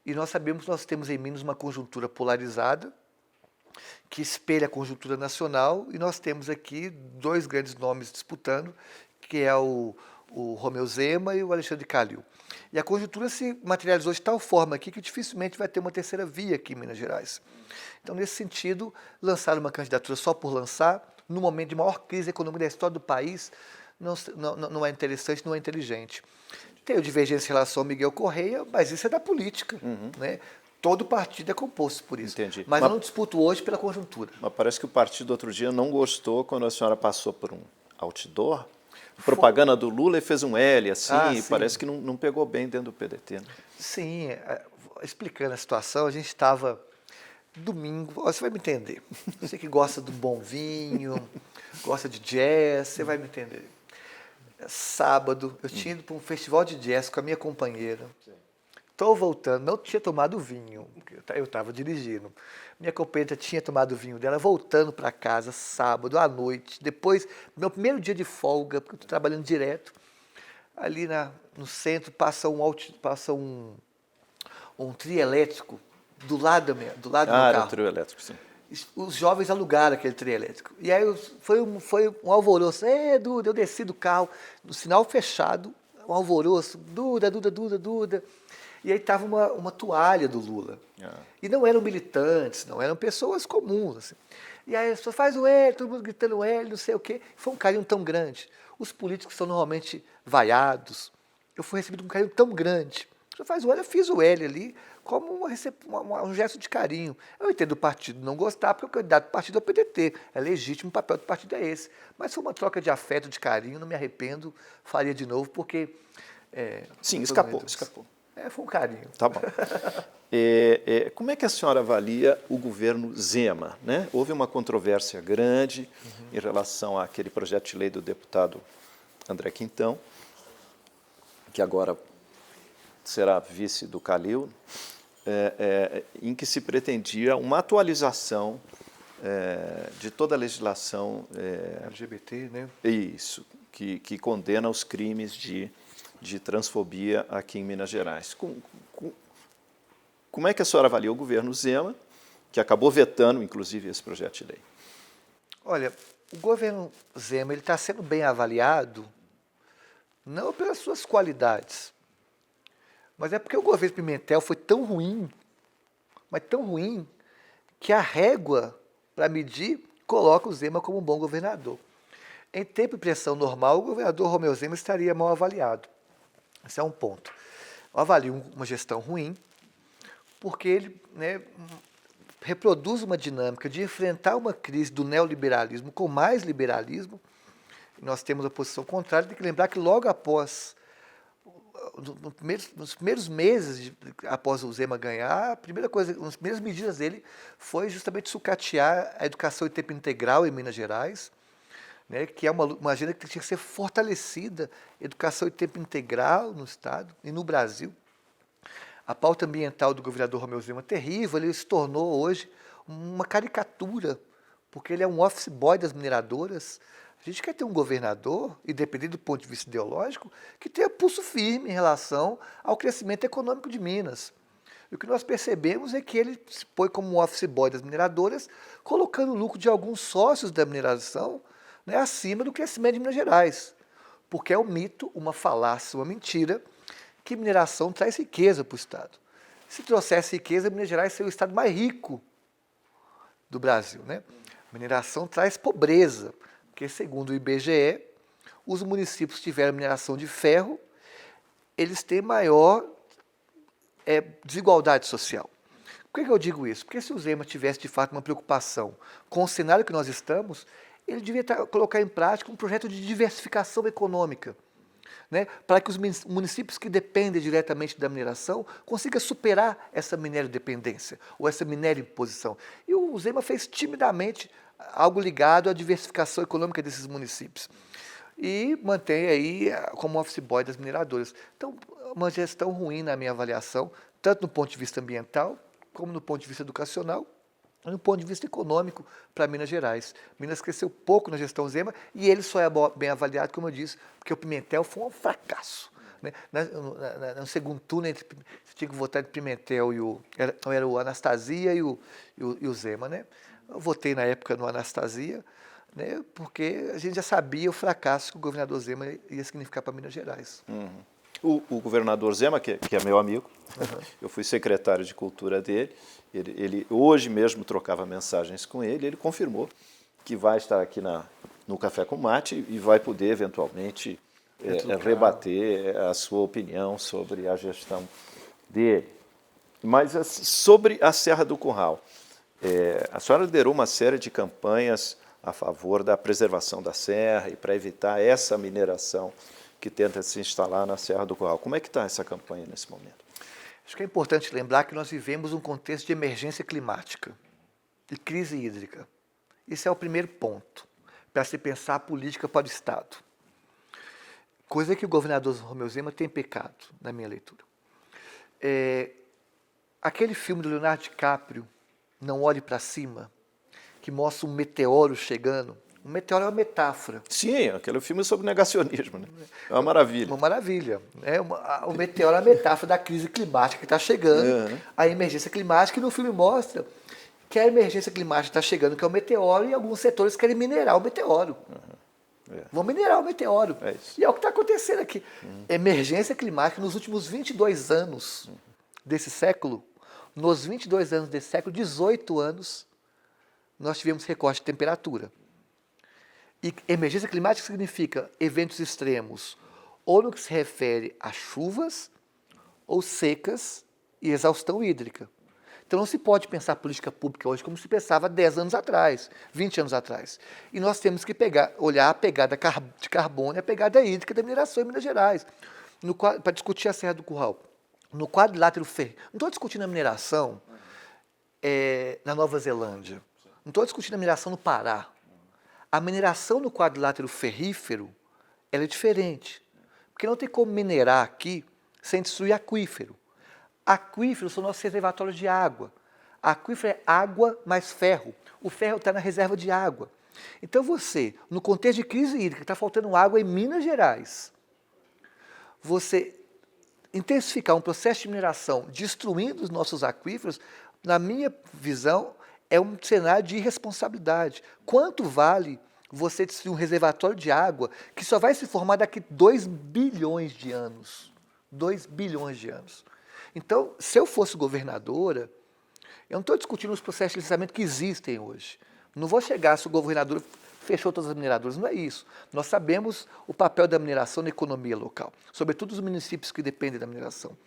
E nós sabemos que nós temos em Minas uma conjuntura polarizada, que espelha a conjuntura nacional, e nós temos aqui dois grandes nomes disputando, que é o Romeu Zema e o Alexandre Calil. E a conjuntura se materializou de tal forma aqui que dificilmente vai ter uma terceira via aqui em Minas Gerais. Então, nesse sentido, lançar uma candidatura só por lançar, no momento de maior crise econômica da história do país, não é interessante, não é inteligente. Tenho divergência em relação ao Miguel Correia, mas isso é da política. Né? Todo partido é composto por isso. Entendi. Mas eu não disputo hoje pela conjuntura. Mas parece que o partido outro dia não gostou quando a senhora passou por um outdoor, propaganda do Lula, e fez um L assim, e sim. parece que não pegou bem dentro do PDT. Né? Sim, explicando a situação, a gente estava domingo, você vai me entender. Você que gosta do bom vinho, gosta de jazz, você vai me entender. Sábado, eu tinha ido para um festival de jazz com a minha companheira. Estou voltando, não tinha tomado vinho, eu estava dirigindo. Minha companheira tinha tomado vinho dela, voltando para casa sábado à noite. Depois, meu primeiro dia de folga, porque eu estou trabalhando direto, ali no centro passa um trio elétrico do lado do meu carro. Era o trio elétrico, sim. Os jovens alugaram aquele trio elétrico. E aí foi um alvoroço. Duda, eu desci do carro, no sinal fechado, um alvoroço. Duda. E aí estava uma toalha do Lula. E não eram militantes, não eram pessoas comuns. Assim. E aí as pessoas faz o L, todo mundo gritando L, não sei o quê. Foi um carinho tão grande. Os políticos são normalmente vaiados. Eu fui recebido com um carinho tão grande. Você faz o L, eu fiz o L ali como um gesto de carinho. Eu entendo o partido não gostar, porque o candidato do partido é o PDT. É legítimo, o papel do partido é esse. Mas foi uma troca de afeto, de carinho, não me arrependo, faria de novo, porque... Sim, escapou. Foi um carinho. Tá bom. Como é que a senhora avalia o governo Zema? Né? Houve uma controvérsia grande em relação àquele projeto de lei do deputado André Quintão, que agora será vice do Calil, em que se pretendia uma atualização de toda a legislação LGBT, né? Isso, que condena os crimes de transfobia aqui em Minas Gerais. Como é que a senhora avalia o governo Zema, que acabou vetando, inclusive, esse projeto de lei? Olha, o governo Zema está sendo bem avaliado, não pelas suas qualidades, mas é porque o governo Pimentel foi tão ruim, mas tão ruim, que a régua para medir coloca o Zema como um bom governador. Em tempo de pressão normal, o governador Romeu Zema estaria mal avaliado. Esse é um ponto. Eu avalio uma gestão ruim, porque ele reproduz uma dinâmica de enfrentar uma crise do neoliberalismo com mais liberalismo, nós temos a posição contrária. Tem que lembrar que logo após, nos primeiros meses após o Zema ganhar, a primeira coisa, uma das primeiras medidas dele foi justamente sucatear a educação em tempo integral em Minas Gerais, né, que é uma agenda que tinha que ser fortalecida, educação em tempo integral no Estado e no Brasil. A pauta ambiental do governador Romeu Zema é terrível, ele se tornou hoje uma caricatura, porque ele é um office boy das mineradoras. A gente quer ter um governador, independente do ponto de vista ideológico, que tenha pulso firme em relação ao crescimento econômico de Minas. E o que nós percebemos é que ele se põe como um office boy das mineradoras, colocando o lucro de alguns sócios da mineração, né, acima do crescimento de Minas Gerais. Porque é um mito, uma falácia, uma mentira, que mineração traz riqueza para o Estado. Se trouxesse riqueza, Minas Gerais seria o estado mais rico do Brasil, né? Mineração traz pobreza, porque, segundo o IBGE, os municípios que tiveram mineração de ferro, eles têm maior desigualdade social. Por que eu digo isso? Porque se o Zema tivesse, de fato, uma preocupação com o cenário que nós estamos, ele devia colocar em prática um projeto de diversificação econômica, né, para que os municípios que dependem diretamente da mineração consigam superar essa minério-dependência ou essa minério-imposição. E o Zema fez timidamente algo ligado à diversificação econômica desses municípios. E mantém aí como office boy das mineradoras. Então, uma gestão ruim na minha avaliação, tanto no ponto de vista ambiental, como no ponto de vista educacional, e no ponto de vista econômico para Minas Gerais. Minas cresceu pouco na gestão Zema e ele só é bem avaliado, como eu disse, porque o Pimentel foi um fracasso. Né? No segundo turno, você tinha que votar entre Pimentel e era o Anastasia e o Zema. Né? Eu votei na época no Anastasia, né, porque a gente já sabia o fracasso que o governador Zema ia significar para Minas Gerais. O governador Zema, que é meu amigo, eu fui secretário de Cultura dele, ele hoje mesmo trocava mensagens com ele confirmou que vai estar aqui no Café com Mate e vai poder, eventualmente, rebater a sua opinião sobre a gestão dele. Mas sobre a Serra do Curral, a senhora liderou uma série de campanhas a favor da preservação da serra e para evitar essa mineração que tenta se instalar na Serra do Curral. Como é que está essa campanha nesse momento? Acho que é importante lembrar que nós vivemos um contexto de emergência climática e crise hídrica. Esse é o primeiro ponto para se pensar a política para o Estado. Coisa que o governador Romeu Zema tem pecado, na minha leitura. Aquele filme do Leonardo DiCaprio, Não Olhe para Cima, que mostra um meteoro chegando. O meteoro é uma metáfora. Sim, aquele filme é sobre negacionismo, né? É uma maravilha. Uma maravilha. O meteoro é a metáfora da crise climática que está chegando, a emergência climática, e no filme mostra que a emergência climática está chegando, que é o meteoro, e alguns setores querem minerar o meteoro. Vão minerar o meteoro. E é o que está acontecendo aqui. Emergência climática nos últimos 22 anos desse século, nos 22 anos desse século, 18 anos, nós tivemos recorte de temperatura. E emergência climática significa eventos extremos, ou no que se refere a chuvas, ou secas e exaustão hídrica. Então não se pode pensar política pública hoje como se pensava 10 anos atrás, 20 anos atrás. E nós temos que olhar a pegada de carbono e a pegada hídrica da mineração em Minas Gerais, para discutir a Serra do Curral. No quadrilátero ferrífero, não estou discutindo a mineração na Nova Zelândia, não estou discutindo a mineração no Pará. A mineração no quadrilátero ferrífero ela é diferente, porque não tem como minerar aqui sem destruir aquífero. Aquíferos são nossos reservatórios de água. Aquífero é água mais ferro. O ferro está na reserva de água. Então você, no contexto de crise hídrica, está faltando água em Minas Gerais, você intensificar um processo de mineração destruindo os nossos aquíferos, na minha visão, é um cenário de irresponsabilidade. Quanto vale você destruir um reservatório de água que só vai se formar daqui 2 bilhões de anos? 2 bilhões de anos. Então, se eu fosse governadora, eu não estou discutindo os processos de licenciamento que existem hoje. Não vou chegar se o governador fechou todas as mineradoras, não é isso. Nós sabemos o papel da mineração na economia local, sobretudo os municípios que dependem da mineração.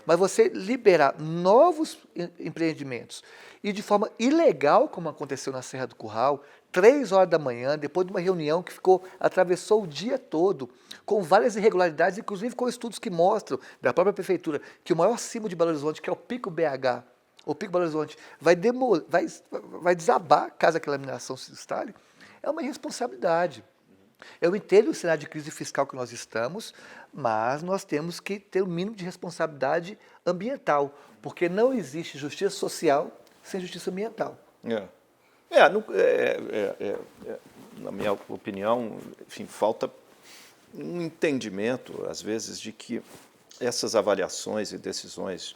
Mas você liberar novos empreendimentos e de forma ilegal, como aconteceu na Serra do Curral, 3 horas da manhã, depois de uma reunião que atravessou o dia todo, com várias irregularidades, inclusive com estudos que mostram, da própria prefeitura, que o maior cimo de Belo Horizonte, que é o Pico BH, o Pico Belo Horizonte, vai desabar caso aquela mineração se instale, é uma irresponsabilidade. Eu entendo o cenário de crise fiscal que nós estamos, mas nós temos que ter o mínimo de responsabilidade ambiental, porque não existe justiça social sem justiça ambiental. Na minha opinião, enfim, falta um entendimento, às vezes, de que essas avaliações e decisões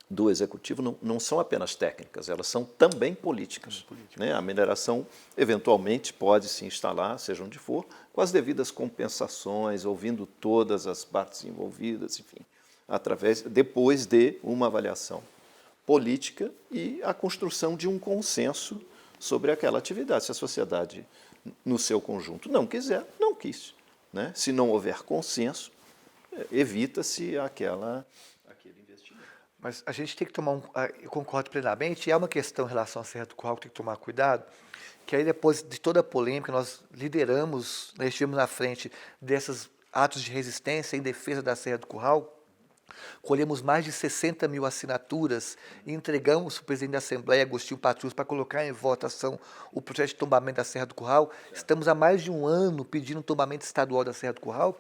do Executivo não são apenas técnicas, elas são também políticas. Né? A mineração, eventualmente, pode se instalar, seja onde for, com as devidas compensações, ouvindo todas as partes envolvidas, enfim, depois de uma avaliação política e a construção de um consenso sobre aquela atividade. Se a sociedade, no seu conjunto, não quiser, não quis. Né? Se não houver consenso, evita-se aquele investimento. Mas a gente tem que tomar eu concordo plenamente, e há uma questão em relação à Serra do Curral que tem que tomar cuidado, que aí depois de toda a polêmica, nós estivemos na frente desses atos de resistência em defesa da Serra do Curral, colhemos mais de 60 mil assinaturas e entregamos para o presidente da Assembleia, Agostinho Patrus, para colocar em votação o projeto de tombamento da Serra do Curral. Estamos há mais de um ano pedindo um tombamento estadual da Serra do Curral,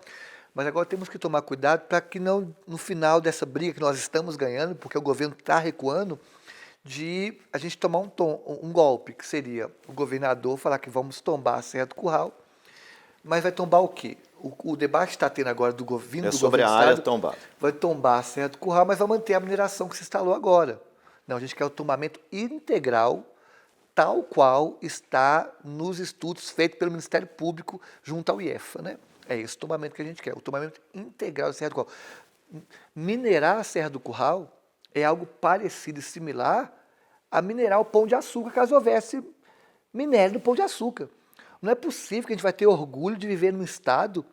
mas agora temos que tomar cuidado para que não, no final dessa briga que nós estamos ganhando, porque o governo está recuando, de a gente tomar um golpe, que seria o governador falar que vamos tombar a Serra do Curral, mas vai tombar o quê? O debate que está tendo agora do governo do sobre governo a área Estado, tombada. vai tombar a Serra do Curral, mas vai manter a mineração que se instalou agora. Não, a gente quer o tombamento integral, tal qual está nos estudos feitos pelo Ministério Público junto ao IEFA. Né? É esse tombamento que a gente quer, o tombamento integral da Serra do Curral. Minerar a Serra do Curral é algo parecido e similar a minerar o Pão de Açúcar, caso houvesse minério do Pão de Açúcar. Não é possível que a gente vai ter orgulho de viver num estado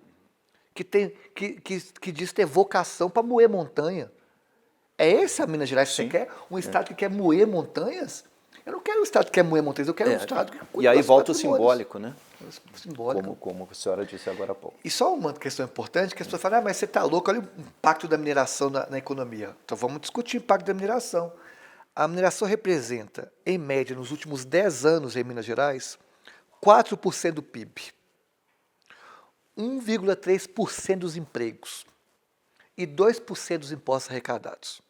que diz ter vocação para moer montanha. É essa a Minas Gerais que você quer? Um estado que quer moer montanhas? Eu não quero um estado que quer moer montanhas, eu quero um estado que cuida. E aí dos volta o patrimônios. simbólico, né? Simbólico. Como a senhora disse agora há pouco. E só uma questão importante, que as pessoas falam, mas você está louco, olha o impacto da mineração na economia. Então vamos discutir o impacto da mineração. A mineração representa, em média, nos últimos 10 anos em Minas Gerais, 4% do PIB, 1,3% dos empregos e 2% dos impostos arrecadados.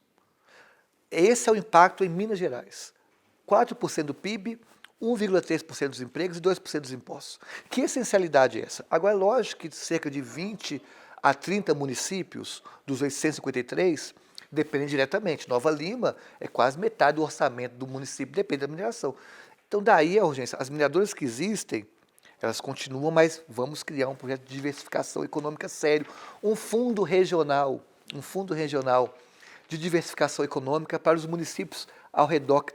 Esse é o impacto em Minas Gerais. 4% do PIB, 1,3% dos empregos e 2% dos impostos. Que essencialidade é essa? Agora, é lógico que cerca de 20 a 30 municípios dos 853 dependem diretamente. Nova Lima é quase metade do orçamento do município, depende da mineração. Então, daí a urgência. As mineradoras que existem, elas continuam, mas vamos criar um projeto de diversificação econômica sério. Um fundo regional de diversificação econômica para os municípios ao redor que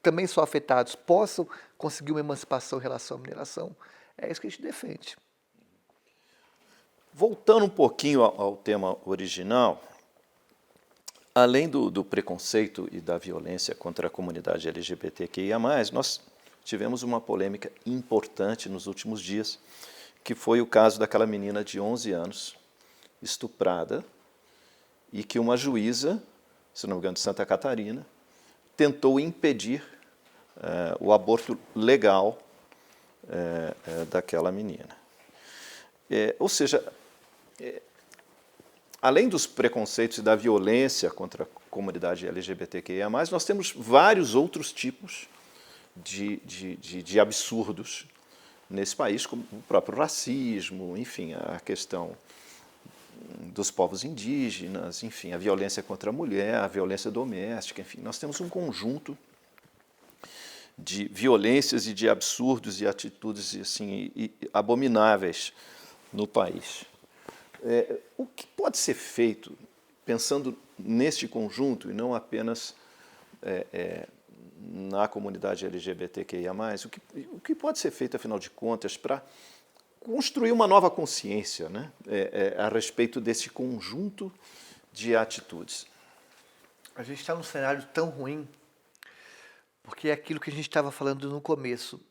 também são afetados, possam conseguir uma emancipação em relação à mineração. É isso que a gente defende. Voltando um pouquinho ao tema original, além do preconceito e da violência contra a comunidade LGBTQIA+, nós tivemos uma polêmica importante nos últimos dias, que foi o caso daquela menina de 11 anos, estuprada, e que uma juíza, se não me engano, de Santa Catarina, tentou impedir o aborto legal daquela menina. Ou seja, além dos preconceitos e da violência contra a comunidade LGBTQIA+, nós temos vários outros tipos de absurdos nesse país, como o próprio racismo, enfim, a questão dos povos indígenas, enfim, a violência contra a mulher, a violência doméstica, enfim, nós temos um conjunto de violências e de absurdos e atitudes assim, abomináveis no país. O que pode ser feito, pensando neste conjunto e não apenas na comunidade LGBTQIA+, o que pode ser feito, afinal de contas, para construir uma nova consciência, né, a respeito desse conjunto de atitudes? A gente está num cenário tão ruim, porque é aquilo que a gente estava falando no começo.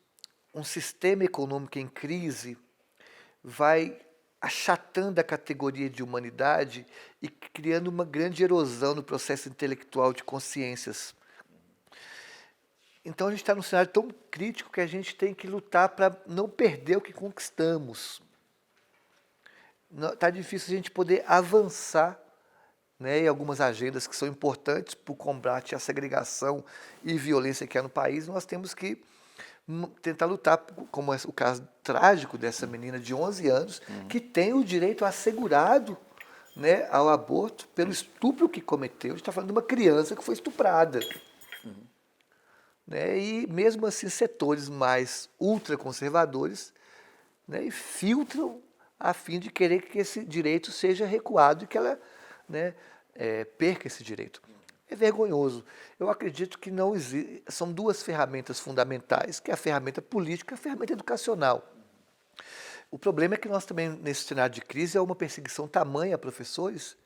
um sistema econômico em crise vai achatando a categoria de humanidade e criando uma grande erosão no processo intelectual de consciências. Então a gente está num cenário tão crítico que a gente tem que lutar para não perder o que conquistamos. Está difícil a gente poder avançar, né, em algumas agendas que são importantes para o combate à segregação e violência que há no país. Nós temos que tentar lutar, como é o caso trágico dessa menina de 11 anos, que tem o direito assegurado, né, ao aborto pelo estupro que cometeu. A gente está falando de uma criança que foi estuprada. Né, e mesmo assim setores mais ultraconservadores, né, filtram a fim de querer que esse direito seja recuado e que ela, né, perca esse direito. É vergonhoso. Eu acredito que não existe. São duas ferramentas fundamentais, que é a ferramenta política e a ferramenta educacional. O problema é que nós também, nesse cenário de crise, há uma perseguição tamanha a professores,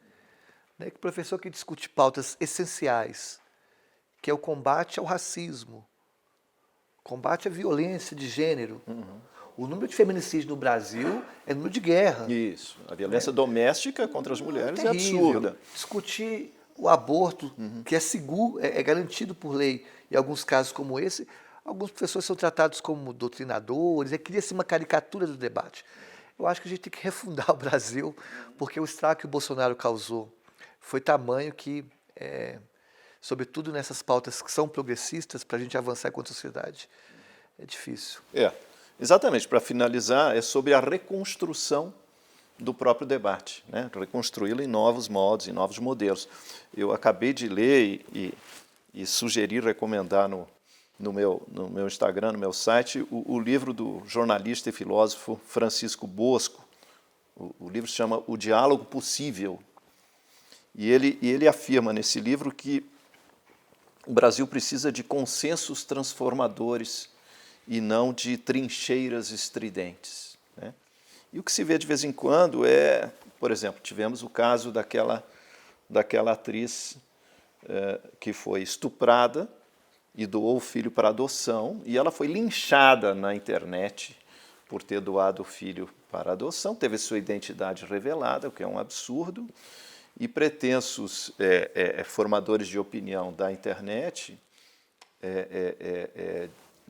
né, que o professor que discute pautas essenciais, que é o combate ao racismo, combate à violência de gênero. O número de feminicídios no Brasil é número de guerra. Isso. A violência doméstica contra as mulheres é Terrível. absurda. Discutir o aborto, que é seguro, é garantido por lei, em alguns casos como esse, alguns professores são tratados como doutrinadores, cria-se uma caricatura do debate. Eu acho que a gente tem que refundar o Brasil, porque o estrago que o Bolsonaro causou foi tamanho que, sobretudo nessas pautas que são progressistas, para a gente avançar contra a sociedade, é difícil. Exatamente. Para finalizar, é sobre a reconstrução do próprio debate, né? Reconstruí-lo em novos modos, em novos modelos. Eu acabei de ler e sugerir, recomendar no meu Instagram, no meu site, o livro do jornalista e filósofo Francisco Bosco. O livro se chama O Diálogo Possível. E ele afirma nesse livro que o Brasil precisa de consensos transformadores e não de trincheiras estridentes, né? E o que se vê de vez em quando é, por exemplo, tivemos o caso daquela atriz que foi estuprada e doou o filho para adoção, e ela foi linchada na internet por ter doado o filho para adoção, teve sua identidade revelada, o que é um absurdo, e pretensos formadores de opinião da internet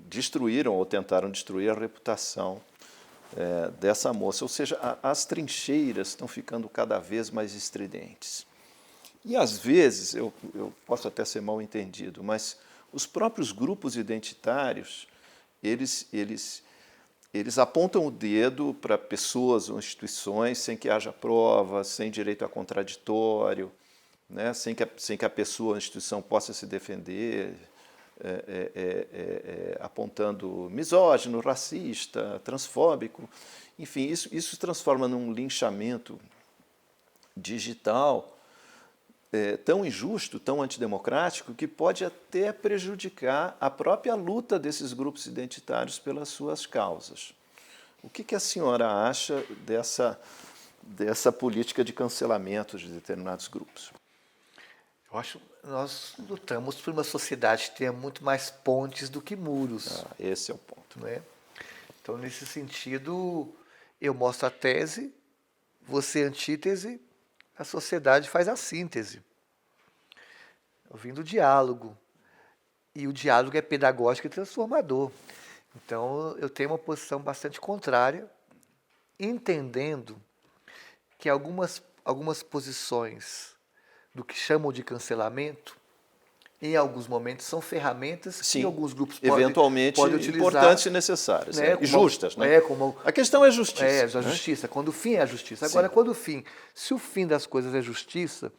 destruíram ou tentaram destruir a reputação dessa moça. Ou seja, as trincheiras estão ficando cada vez mais estridentes. E, às vezes, eu posso até ser mal entendido, mas os próprios grupos identitários, eles apontam o dedo para pessoas ou instituições sem que haja provas, sem direito a contraditório, né, sem que a pessoa ou a instituição possa se defender, apontando misógino, racista, transfóbico. Enfim, isso se transforma num linchamento digital tão injusto, tão antidemocrático, que pode até prejudicar a própria luta desses grupos identitários pelas suas causas. O que a senhora acha dessa política de cancelamento de determinados grupos? Eu acho que nós lutamos por uma sociedade que tenha muito mais pontes do que muros. Esse é o ponto. Né? Então, nesse sentido, eu mostro a tese, você a antítese, a sociedade faz a síntese. Ouvindo o diálogo. E o diálogo é pedagógico e transformador. Então, eu tenho uma posição bastante contrária, entendendo que algumas posições do que chamam de cancelamento, em alguns momentos, são ferramentas que alguns grupos eventualmente podem utilizar, importantes e necessárias, né, e justas. Né? A questão é a justiça. A justiça, quando o fim é a justiça. Agora, quando se o fim das coisas é justiça,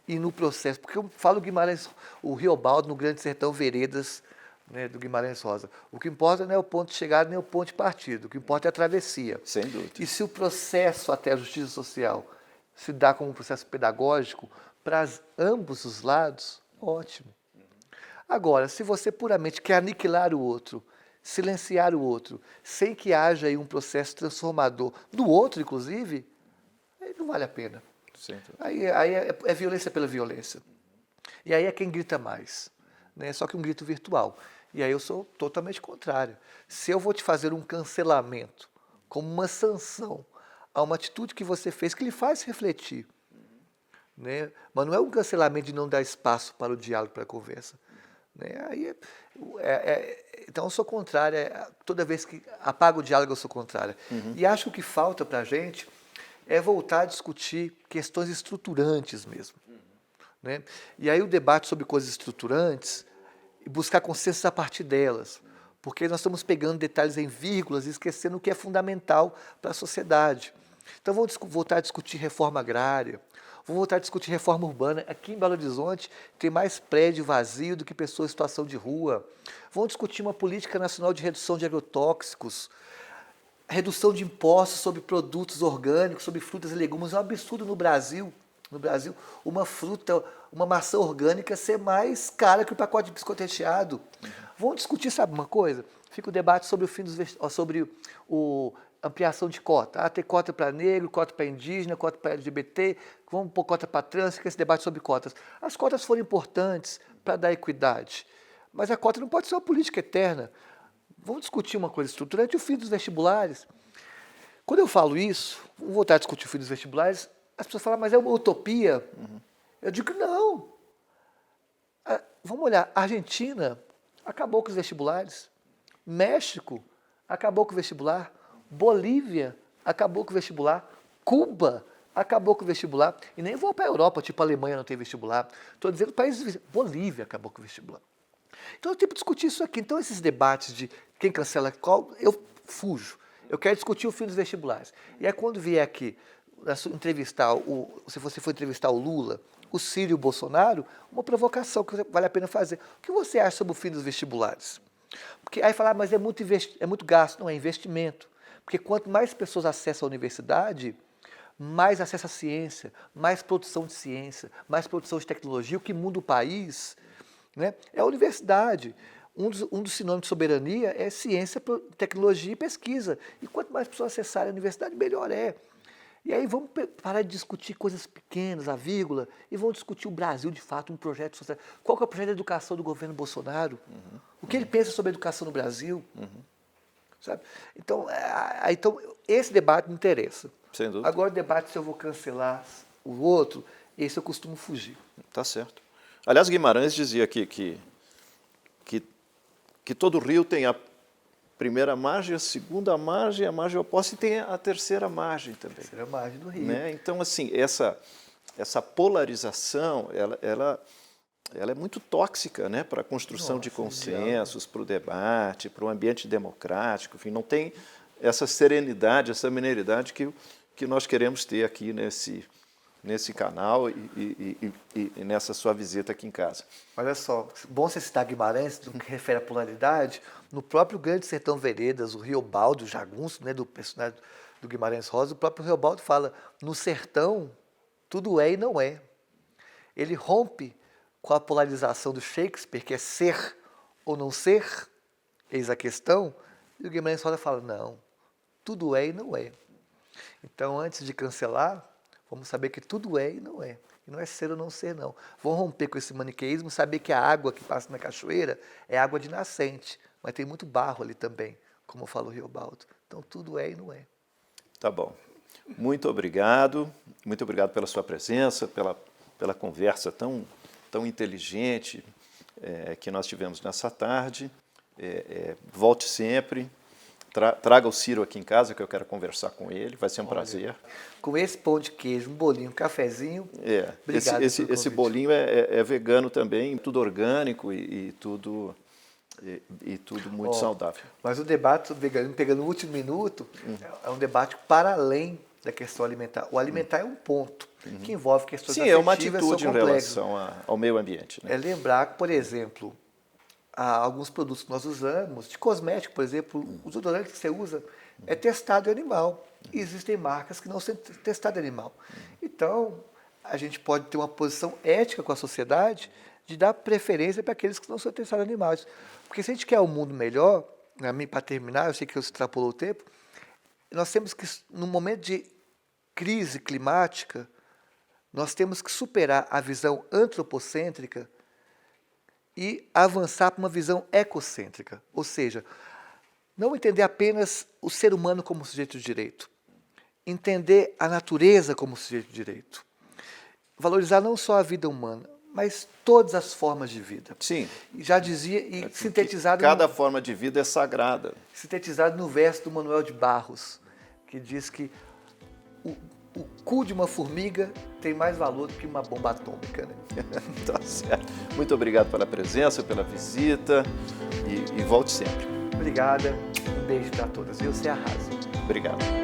e no processo, porque eu falo Guimarães, o Riobaldo, no Grande Sertão Veredas, né, do Guimarães Rosa, o que importa não é o ponto de chegada nem o ponto de partida, o que importa é a travessia. Sem dúvida. E se o processo até a justiça social se dá como um processo pedagógico, para ambos os lados, ótimo. Agora, se você puramente quer aniquilar o outro, silenciar o outro, sem que haja aí um processo transformador do outro, inclusive, aí não vale a pena. Aí é violência pela violência. E aí é quem grita mais, né? Só que um grito virtual. E aí eu sou totalmente contrário. Se eu vou te fazer um cancelamento como uma sanção a uma atitude que você fez que lhe faz refletir, né? Mas não é um cancelamento de não dar espaço para o diálogo, para a conversa. Né? Então eu sou contrária, toda vez que apaga o diálogo eu sou contrária. E acho que o que falta para a gente é voltar a discutir questões estruturantes mesmo. Né? E aí o debate sobre coisas estruturantes e buscar consenso a partir delas. Porque nós estamos pegando detalhes em vírgulas e esquecendo o que é fundamental para a sociedade. Então vamos voltar a discutir reforma agrária, vamos voltar a discutir reforma urbana. Aqui em Belo Horizonte tem mais prédio vazio do que pessoas em situação de rua. Vamos discutir uma política nacional de redução de agrotóxicos, redução de impostos sobre produtos orgânicos, sobre frutas e legumes. É um absurdo no Brasil, uma fruta, uma maçã orgânica ser mais cara que o pacote de biscoito recheado. Vamos discutir, sabe uma coisa? Fica o debate sobre o fim dos sobre ampliação de cota. Ter cota para negro, cota para indígena, cota para LGBT, vamos pôr cota para trans, fica esse debate sobre cotas. As cotas foram importantes para dar equidade, mas a cota não pode ser uma política eterna. Vamos discutir uma coisa estruturante, o fim dos vestibulares. Quando eu falo isso, vamos voltar a discutir o fim dos vestibulares, as pessoas falam, mas é uma utopia. Eu digo, não. Vamos olhar, a Argentina acabou com os vestibulares, México acabou com o vestibular, Bolívia acabou com o vestibular, Cuba acabou com o vestibular, e nem vou para a Europa, tipo a Alemanha não tem vestibular, estou dizendo países, Bolívia acabou com o vestibular. Então eu tenho que discutir isso aqui. Então esses debates de quem cancela qual, eu fujo. Eu quero discutir o fim dos vestibulares. E aí quando vier aqui entrevistar, se você for entrevistar o Lula, o Ciro e o Bolsonaro, uma provocação que vale a pena fazer. O que você acha sobre o fim dos vestibulares? Porque aí falar, mas é muito gasto. Não, é investimento. Porque quanto mais pessoas acessam a universidade, mais acesso à ciência, mais produção de ciência, mais produção de tecnologia, o que muda o país, né, é a universidade. Um dos sinônimos de soberania é ciência, tecnologia e pesquisa. E quanto mais pessoas acessarem a universidade, melhor é. E aí vamos parar de discutir coisas pequenas, a vírgula, e vamos discutir o Brasil, de fato, um projeto social. Qual que é o projeto de educação do governo Bolsonaro? O que ele pensa sobre a educação no Brasil? Sabe? Então, esse debate me interessa. Sem dúvida. Agora o debate se eu vou cancelar o outro, esse eu costumo fugir. Tá certo. Aliás, Guimarães dizia que todo rio tem a primeira margem, a segunda margem, a margem oposta e tem a terceira margem também. A terceira margem do rio. Né? Então, assim, essa polarização, ela é muito tóxica, né, para a construção de consensos, para o debate, para o ambiente democrático. Enfim, não tem essa serenidade, essa mineridade que nós queremos ter aqui nesse canal e nessa sua visita aqui em casa. Olha só, bom você citar Guimarães, no que refere à polaridade, no próprio Grande Sertão Veredas, o Riobaldo, o jagunço, né, do personagem do Guimarães Rosa, o próprio Riobaldo fala, no sertão, tudo é e não é. Ele rompe com a polarização do Shakespeare, que é ser ou não ser, eis a questão, e o Guimarães Rosa fala, não, tudo é e não é. Então, antes de cancelar, vamos saber que tudo é e não é. E não é ser ou não ser, não. Vamos romper com esse maniqueísmo, saber que a água que passa na cachoeira é água de nascente, mas tem muito barro ali também, como fala o Riobaldo. Então, tudo é e não é. Tá bom. Muito obrigado pela sua presença, pela conversa tão inteligente que nós tivemos nessa tarde. Volte sempre. Traga o Ciro aqui em casa, que eu quero conversar com ele, vai ser um prazer. Com esse pão de queijo, um bolinho, um cafezinho. Obrigado esse bolinho é vegano também, tudo orgânico e tudo muito saudável. Mas o debate sobre veganismo, pegando o último minuto, é um debate para além da questão alimentar. O alimentar é um ponto que envolve questões afetivas. Sim, é uma atitude em relação ao meio ambiente. Né? É lembrar que, por exemplo, há alguns produtos que nós usamos, de cosmético, por exemplo, o desodorante que você usa é testado em animal. E existem marcas que não são testadas em animal. Então, a gente pode ter uma posição ética com a sociedade de dar preferência para aqueles que não são testados em animais. Porque se a gente quer um mundo melhor, para terminar, eu sei que eu extrapolou o tempo, nós temos que, no momento de crise climática, nós temos que superar a visão antropocêntrica e avançar para uma visão ecocêntrica, ou seja, não entender apenas o ser humano como sujeito de direito, entender a natureza como sujeito de direito, valorizar não só a vida humana, mas todas as formas de vida. Sim. E já dizia, e sintetizado... Cada forma de vida é sagrada. Sintetizado no verso do Manuel de Barros, que diz que o cu de uma formiga tem mais valor do que uma bomba atômica. Né? Tá certo. Muito obrigado pela presença, pela visita e volte sempre. Obrigada, um beijo para todas. Você arrasa. Obrigado.